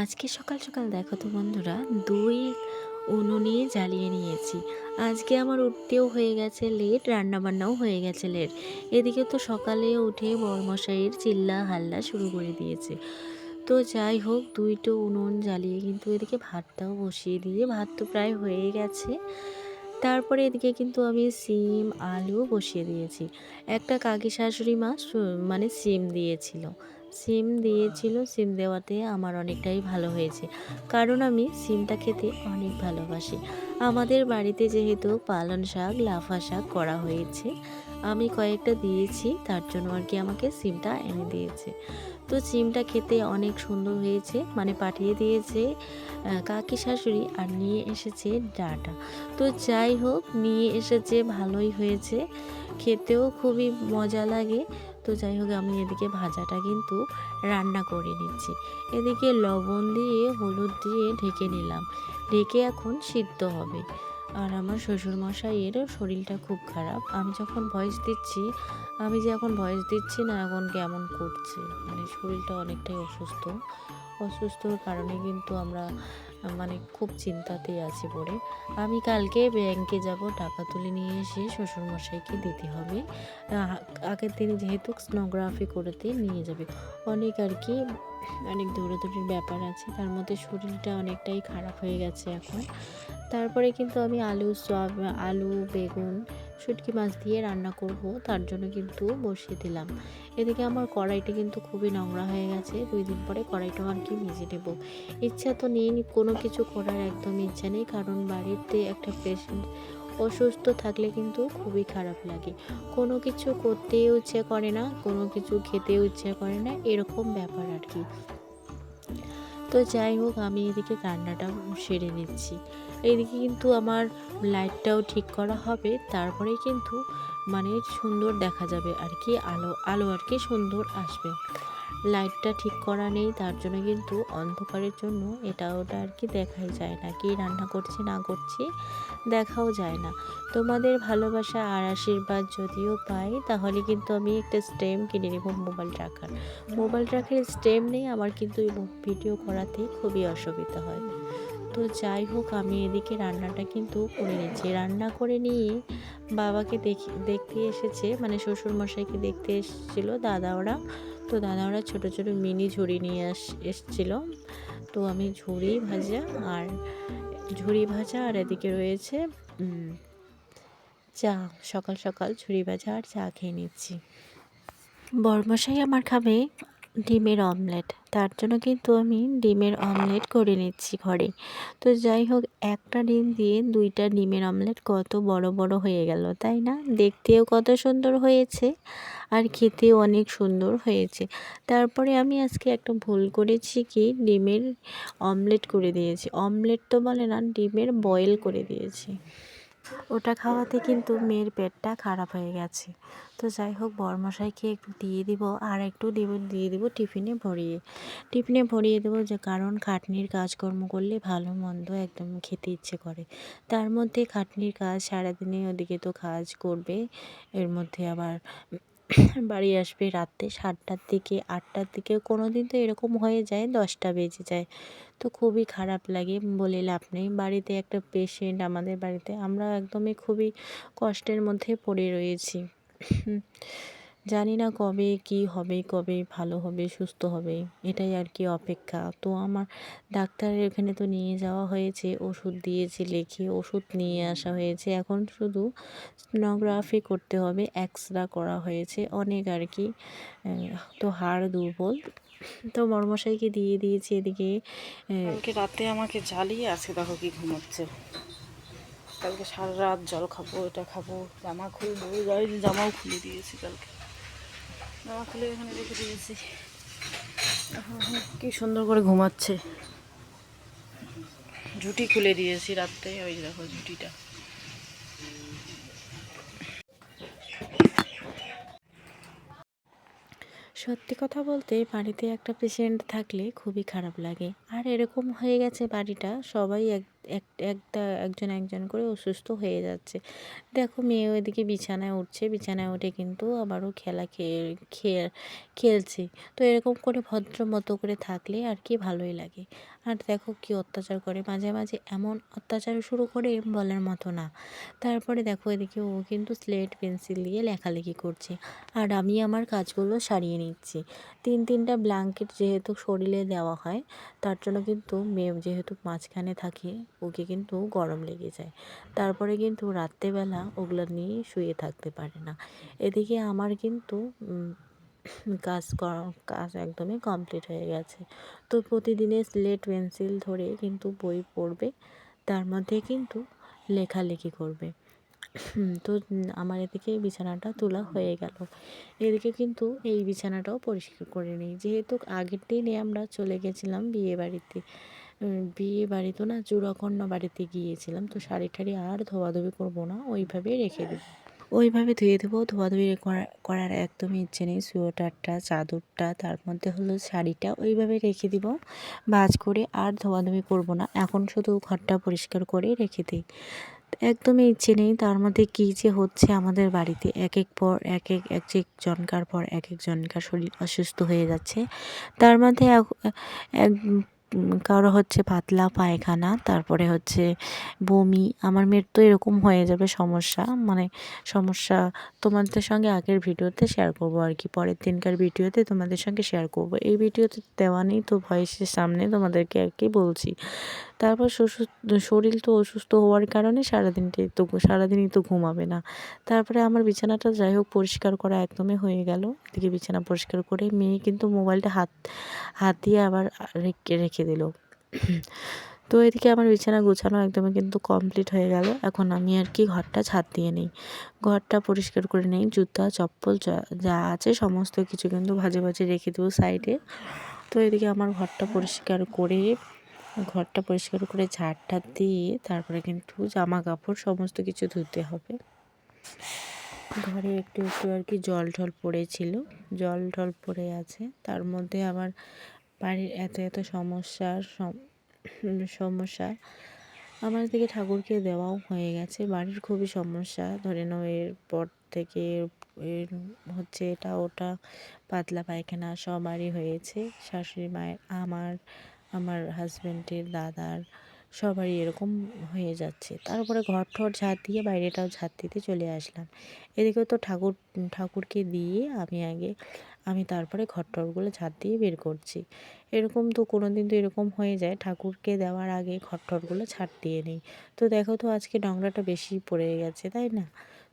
আজকে সকাল সকাল দেখো তো বন্ধুরা, দই উনুনে জ্বালিয়ে নিয়েছি। আজকে আমার উঠতেও হয়ে গেছে লেট, রান্নাবান্নাও হয়ে গেছে লেট। এদিকে তো সকালে উঠে বরমশাইয়ের চিল্লা হাল্লা শুরু করে দিয়েছে। তো যাই হোক, দুইটো উনুন জ্বালিয়ে কিন্তু এদিকে ভাতটাও বসিয়ে দিয়ে, ভাত তো প্রায় হয়ে গেছে। তারপরে এদিকে কিন্তু আমি সিম আলু বসিয়ে দিয়েছি। একটা কাকি শাশুড়ি মা মানে সিম দিয়েছিল। সিম দেওয়াতে আমার অনেকটাই ভালো হয়েছে, কারণ আমি সিমটা খেতে অনেক ভালোবাসি। আমাদের বাড়িতে যেহেতু পালং শাক লাফা শাক করা হয়েছে, আমি কয়েকটা দিয়েছি, তার জন্য আর কি আমাকে সিমটা এনে দিয়েছে। তো সিমটা খেতে অনেক সুন্দর হয়েছে, মানে পাঠিয়ে দিয়েছে কাকি শাশুড়ি, আর নিয়ে এসেছে ডাটা। তো যাই হোক, নিয়ে এসেছে ভালোই হয়েছে, খেতেও খুবই মজা লাগে। তো যাই হোক, আমি এদিকে ভাজাটা কিন্তু রান্না করে নিচ্ছি। এদিকে লবণ দিয়ে হলুদ দিয়ে ঢেকে নিলাম, ঢেকে এখন সিদ্ধ হবে। আর আমার শ্বশুরমশাইয়ের শরীরটা খুব খারাপ। আমি যে এখন ভয়েস দিচ্ছি না, এখন কেমন করছে, মানে শরীরটা অনেকটাই অসুস্থর কারণে কিন্তু আমরা মানে খুব চিন্তাতেই আছি পড়ে। আমি কালকে ব্যাংকে যাব, টাকা তুলে নিয়ে এসে শ্বশুরমশাইকে দিতে হবে। আগের দিনে যেহেতু স্নোগ্রাফি করতে নিয়ে যাবে, অনেক আর কি অনেক দৌড়াদৌড়ির ব্যাপার আছে, তার মধ্যে শরীরটা অনেকটাই খারাপ হয়ে গেছে এখন। তারপরে কিন্তু আমি আলু বেগুন শুটকি মাছ দিয়ে রান্না করব, তার জন্য কিন্তু বসিয়ে দিলাম। এদিকে আমার কড়াইটা কিন্তু খুবই নোংরা হয়ে গেছে, 2 দিন পরে কড়াইটা আর কি মেজে নেব। ইচ্ছা তো নেই, কোনো কিছু করার একদম ইচ্ছা নেই, কারণ বাড়িতে একটা পেশেন্ট অসুস্থ থাকলে কিন্তু খুবই খারাপ লাগে। কোনো কিছু করতেও ইচ্ছে করে না, কোনো কিছু খেতেও ইচ্ছে করে না, এরকম ব্যাপার আর কি। তো যাই হোক, আমি এদিকে রান্নাটা সেরে নিচ্ছি। এইদিকে কিন্তু আমার লাইটটাও ঠিক করা হবে, তারপরে কিন্তু মানে সুন্দর দেখা যাবে আর কি, আলো আলো আর কি সুন্দর আসবে। লাইটটা ঠিক করা নেই, তার জন্য কিন্তু অন্ধকারের জন্য এটা ওটা আর কি দেখাই যায় না, কি রান্না করছি না করছি দেখাও যায় না। তোমাদের ভালোবাসা আর আশীর্বাদ যদিও পাই, তাহলে কিন্তু আমি একটা স্টেম কিনে নেব, মোবাইল ট্র্যাকের স্টেম নেই আমার, কিন্তু ভিডিও করাতে খুবই অসুবিধা হয়। তো যাই হোক, আমি এদিকে রান্নাটা কিন্তু করে নিচ্ছি। রান্না করে নিয়ে বাবাকে দেখতে এসেছে, মানে শ্বশুরমশাইকে দেখতে এসেছিলো দাদা ওরা। তো দাদা ওরা ছোটো ছোটো মিনি ঝুড়ি নিয়ে এসছিল। তো আমি ঝুড়ি ভাজা আর এদিকে রয়েছে চা। সকাল সকাল ঝুড়ি ভাজা আর চা খেয়ে নিচ্ছি। বরমশাই আমার খাবে ডিমের অমলেট, তার জন্য কিন্তু আমি ডিমের অমলেট করে নিচ্ছি ঘরে। তো যাই হোক, একটা ডিম দিয়ে 2টা ডিমের অমলেট কত বড় বড় হয়ে গেল, তাই না? দেখতেও কত সুন্দর হয়েছে, আর খেতেও অনেক সুন্দর হয়েছে। তারপরে আমি আজকে একটা ভুল করেছি, কি ডিমের অমলেট করে দিয়েছি। অমলেট তো বলে না, ডিমের বয়েল করে দিয়েছি। ওটা খাওয়াতে কিন্তু মেয়ের পেটটা খারাপ হয়ে গেছে। তো যাই হোক, বরমশাইকে একটু দিয়ে দিব, আর একটু দিয়ে দিব টিফিনে ভরিয়ে দেবো, যে কারণ খাটনির কাজকর্ম করলে ভালো মন্দ একদম খেতে ইচ্ছে করে। তার মধ্যে খাটনির কাজ সারাদিনে, ওদিকে তো কাজ করবে, এর মধ্যে আবার বাড়ি আসবে রাত্রে 7টার দিকে 8টার দিকে, কোনো দিন তো এরকম হয়ে যায় 10টা বেজে যায়। তো খুবই খারাপ লাগে, বলে লাভ নেই। বাড়িতে একটা পেশেন্ট আমাদের বাড়িতে, আমরা একদমই খুবই কষ্টের মধ্যে পড়ে রয়েছি। জানি না কবে কি হবে, কবে ভালো হবে সুস্থ হবে, এটাই আর কি অপেক্ষা। তো আমার ডাক্তারের এখানে তো নিয়ে যাওয়া হয়েছে, ওষুধ দিয়েছে লিখে, ওষুধ নিয়ে আসা হয়েছে। এখন শুধু সোনোগ্রাফি করতে হবে, এক্সরে করা হয়েছে অনেক আর কি। তো হাড় দুর্বল, তো মর্মশাইকে দিয়ে দিয়েছি এদিকে। কালকে রাতে আমাকে জ্বালিয়ে আছে, দেখো কি ঘুমোচ্ছে। কালকে সারা রাত জল খাবো, এটা খাবো, জামা খুলবো, গাড়ির জামাও খুলে দিয়েছি। কালকে জামা খুলে এখানে রেখে দিয়েছি, এখন কি সুন্দর করে ঘুমাচ্ছে। ঝুঁটি খুলে দিয়েছি রাত্রে, ওই দেখো ঝুঁটিটা। সত্যি কথা বলতে, বাড়িতে একটা পেশেন্ট থাকলে খুবই খারাপ লাগে। আর এরকম হয়ে গেছে বাড়িটা, সবাই একটা একজন একজন করে অসুস্থ হয়ে যাচ্ছে। দেখো মেয়েও এদিকে বিছানায় উঠছে, বিছানায় উঠে কিন্তু আবারও খেলছে। তো এরকম করে ভদ্র মতো করে থাকলে আর কি ভালোই লাগে। আর দেখো কি অত্যাচার করে, মাঝে মাঝে এমন অত্যাচার শুরু করে বলার মতো না। তারপরে দেখো এদিকে ও কিন্তু স্লেট পেন্সিল দিয়ে লেখালেখি করছে, আর আমি আমার কাজগুলো সারিয়ে নিচ্ছি। তিনটা ব্ল্যাঙ্কেট যেহেতু শরীরে দেওয়া হয়, তার জন্য কিন্তু মেয়ে যেহেতু মাঝখানে থাকে, ওকে কিন্তু গরম লেগে যায়। তারপরে কিন্তু রাত্রেবেলা ওগুলো নিয়ে শুয়ে থাকতে পারে না। এদিকে আমার কিন্তু কাজ একদমই কমপ্লিট হয়ে গেছে। তো প্রতিদিনের স্লেট পেন্সিল ধরে কিন্তু বই পড়বে, তার মধ্যে কিন্তু লেখালেখি করবে। তো আমার এদিকে বিছানাটা তোলা হয়ে গেল। এদিকে কিন্তু এই বিছানাটাও পরিষ্কার করে নিই, যেহেতু আগের দিনে আমরা চলে গেছিলাম বিয়ে বাড়িতে। বিয়ে বাড়ি তো না, চূড়াকন্যা বাড়িতে গিয়েছিলাম। তো শাড়ি ঠাড়ি আর ধোয়াধুয়ি করবো না, ওইভাবেই রেখে দেবো। ওইভাবে ধুয়ে দেবো, ধোয়াধুয়ি করার একদমই ইচ্ছে নেই। সোয়েটারটা, চাদরটা, তার মধ্যে হলো শাড়িটা ওইভাবে রেখে দিব ভাঁজ করে, আর ধোয়াধুয়ি করবো না। এখন শুধু ঘরটা পরিষ্কার করে রেখে দিই, একদমই ইচ্ছে নেই। তার মধ্যে কী যে হচ্ছে আমাদের বাড়িতে, একজনকার পর একজনকার শরীর অসুস্থ হয়ে যাচ্ছে। তার মধ্যে এক কারো হচ্ছে পাতলা পায়খানা, তারপরে হচ্ছে বমি। আমার মেয়ের তো এরকম হয়ে যাবে সমস্যা তোমাদের সঙ্গে আগের ভিডিওতে শেয়ার করব আর কি, পরের দিনকার ভিডিওতে তোমাদের সঙ্গে শেয়ার করব। এই ভিডিওতে দেওয়া নেই তো ভয়েসের সামনে তোমাদেরকে আর কি বলছি। তারপর শরীর তো অসুস্থ হওয়ার কারণে সারাদিনই তো ঘুমাবে না। তারপরে আমার বিছানাটা যাই হোক পরিষ্কার করা একদমই হয়ে গেল। এদিকে বিছানা পরিষ্কার করে মেয়ে কিন্তু মোবাইলটা হাত দিয়ে আবার রেখে দিল। তো এদিকে আমার বিছানা গোছানো একদমই কিন্তু কমপ্লিট হয়ে গেল। এখন আমি আর কি ঘরটা ঝাড় দিয়ে নিই, ঘরটা পরিষ্কার করে নিই। জুতা চপ্পল যা আছে সমস্ত কিছু কিন্তু ভাজে ভাজে রেখে দেবো সাইডে। তো এদিকে আমার ঘরটা পরিষ্কার করে ঝাড়টা দিয়ে তারপরে কিন্তু জামা কাপড় সমস্ত কিছু ধুতে হবে। ঘরে একটু একটু আর কি জল ঢল পড়ে আছে। তার মধ্যে আবার বাড়ির এত সমস্যা। আমার দিকে ঠাকুরকে দেওয়াও হয়ে গেছে। বাড়ির খুবই সমস্যা, ধরে নাও এরপর থেকে এর হচ্ছে এটা ওটা, পাতলা পায়খানা সবারই হয়েছে। শাশুড়ি মায়ের, আমার হাজব্যান্ডের, দাদার, সবারই এরকম হয়ে যাচ্ছে। তারপরে ঘর ঠর ঝাড় দিয়ে বাইরেটাও ঝাড় দিতে চলে আসলাম। এদিকে তো ঠাকুরকে দিয়ে আমি তারপরে ঘর টরগুলো ঝাড় দিয়ে বের করছি। এরকম তো কোনো দিন তো এরকম হয়ে যায়, ঠাকুরকে দেওয়ার আগে ঘর টরগুলো ঝাড় দিয়ে নিই। তো দেখো তো আজকে নোংরাটা বেশি পড়ে গেছে, তাই না?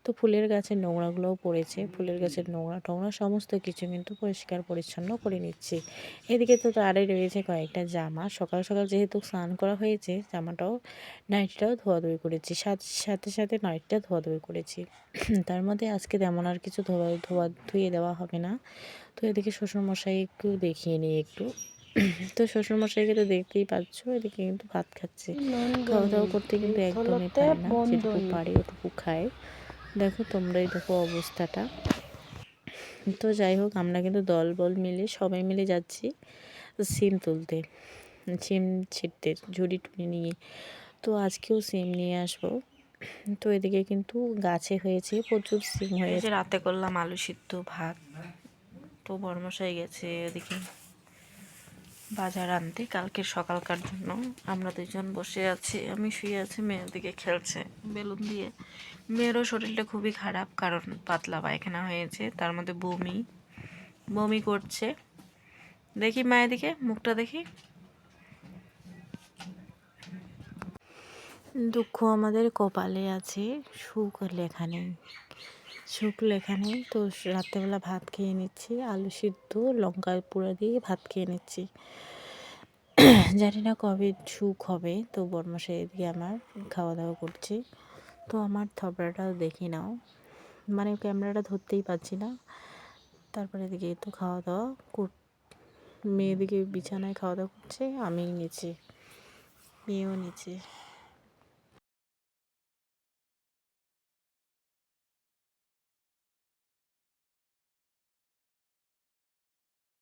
তো ফুলের গাছের নোংরাগুলোও পড়েছে, ফুলের গাছের নোংরা টোংরা সমস্ত কিছু কিন্তু পরিষ্কার পরিচ্ছন্ন করে নিচ্ছি। এদিকে তো আরই রয়েছে কয়েকটা জামা। সকাল সকাল যেহেতু স্নান করা হয়েছে, নাইটিটাও ধোয়াধুয়ি করেছি, সাথে সাথে নাইটটা ধোয়াধুয়ি করেছি। তার মধ্যে আজকে তেমন আর কিছু ধুয়ে দেওয়া হবে না। তো এদিকে শ্বশুরমশাই একটু দেখিয়ে নিই একটু। তো শ্বশুরমশাইকে তো দেখতেই পাচ্ছ, এদিকে কিন্তু ভাত খাচ্ছে। খাওয়া দাওয়া করতে কিন্তু একদমই পারে না, যেটুকু পারে ওটুকু খায়। দেখো তোমরাই দেখো অবস্থাটা। তো যাই হোক, আমরা কিন্তু দলবল মিলে সবাই মিলে যাচ্ছি সিম ছিঁড়তে ঝুড়ি টুড়ি নিয়ে। তো আজকেও সিম নিয়ে আসবো। তো এদিকে কিন্তু গাছে হয়েছে প্রচুর সিম হয়েছে। রাতে করলাম আলু সিদ্ধ ভাত। তো বড়মশাই গেছে ওদিকে বাজার আনতে কালকের সকালকার জন্য। আমরা দুজন বসে আছি, আমি শুয়ে আছি, মেয়ের দিকে খেলছে বেলুন দিয়ে। মেয়েরও শরীরটা খুবই খারাপ, কারণ পাতলা পায়খানা হয়েছে, তার মধ্যে বমি করছে। দেখি মায়ের দিকে, মুখটা দেখি। দুঃখ আমাদের কপালে আছে, সুখ লেখা নেই। তো রাত্রেবেলা ভাত খেয়ে নিচ্ছি, আলু সিদ্ধ লঙ্কা পোড়া দিয়ে ভাত খেয়ে নিচ্ছি। জানি না কবে সুখ হবে। তো বর্মশাই এদিকে আমার খাওয়া দাওয়া করছে। তো আমার থবড়াটাও দেখে নাও, মানে ক্যামেরাটা ধরতেই পারছি না। তারপরে এদিকে তো খাওয়া দাওয়া মেয়েদিকে বিছানায় খাওয়া দাওয়া করছে, আমিই নিচে, মেয়েও নিচে।